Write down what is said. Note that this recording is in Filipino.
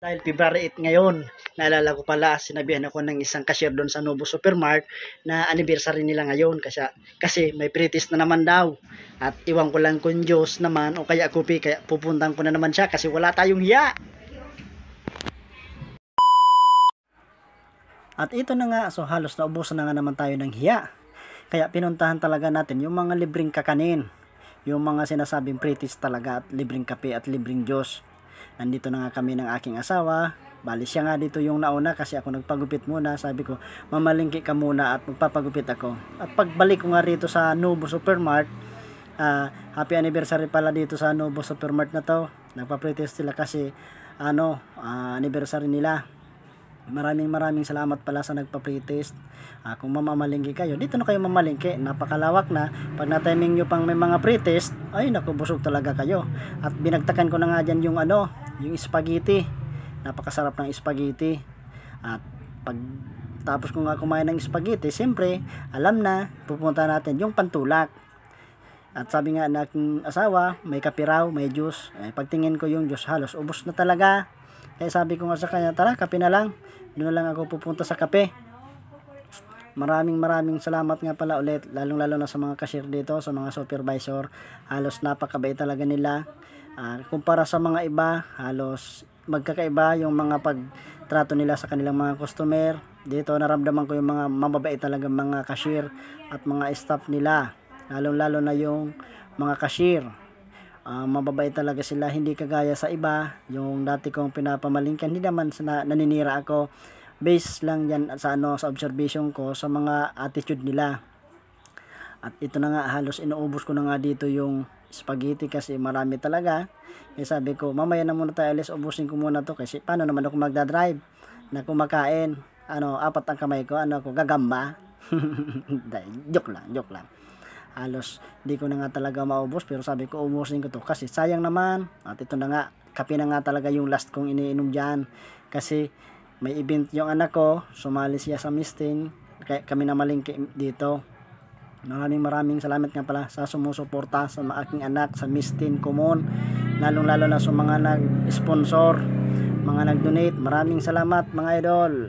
Dahil February 8 ngayon, naalala ko pala, sinabihan ako ng isang cashier doon sa Novo Supermart na anniversary nila ngayon kasi may pre-test na naman daw. At iwan ko lang kung Diyos naman o kaya Kupi, kaya pupuntan ko na naman siya kasi wala tayong hiya. At ito na nga, so halos naubusan na nga naman tayo ng hiya. Kaya pinuntahan talaga natin yung mga libreng kakanin, yung mga sinasabing pre-test talaga at libreng kape at libreng Diyos. Nandito na nga kami ng aking asawa. Bali siya nga dito yung nauna kasi ako nagpagupit muna. Sabi ko, mamalingki ka muna at magpapagupit ako. At pagbalik ko nga rito sa Novo Supermart, happy anniversary pala dito sa Novo Supermart na to. Nagpa-pretest sila kasi anniversary nila. Maraming salamat pala sa nagpa-pretest. Kung mamamalingki kayo, dito na kayo mamalingki. Napakalawak na. Pag na-timing nyo pang may mga pretest, ay naku, busog talaga kayo. At binagtakan ko na nga dyan yung yung spaghetti. Napakasarap ng spaghetti. At pag tapos ko nga kumain ng spaghetti, siyempre alam na pupunta natin yung pantulak. At sabi nga na aking asawa, may kape raw, may juice. Pagtingin ko yung juice, halos ubos na talaga. Kaya sabi ko nga sa kanya, tara, kape na lang. Doon na lang ako pupunta sa kape. Maraming salamat nga pala ulit, lalong-lalo na sa mga cashier dito, sa mga supervisor. Halos napakabait talaga nila. Kumpara sa mga iba, halos magkakaiba yung mga pagtrato nila sa kanilang mga customer. Dito naramdaman ko yung mga mababait talaga mga cashier at mga staff nila. Lalong-lalo na yung mga cashier. Mababait talaga sila, hindi kagaya sa iba. Yung dati kong pinapamalingkan, hindi naman naninira ako. Base lang yan sa sa observation ko sa mga attitude nila. At ito na nga, halos inuubos ko na nga dito yung spaghetti kasi marami talaga. Kaya sabi ko, mamaya na muna tayo alis, ubusin ko muna to kasi paano naman ako magdadrive na kumakain. Apat ang kamay ko, ako gagamba. joke lang. Halos di ko na nga talaga maubos, pero sabi ko ubusin ko to kasi sayang naman. At ito na nga, kape na nga talaga yung last kong iniinom dyan kasi may event yung anak ko, sumali siya sa misting, kaya kami na malingki dito. Maraming salamat nga pala sa sumusuporta sa aking anak sa misting common, lalong-lalo na sa mga nag-sponsor, mga nag-donate. Maraming salamat mga idol.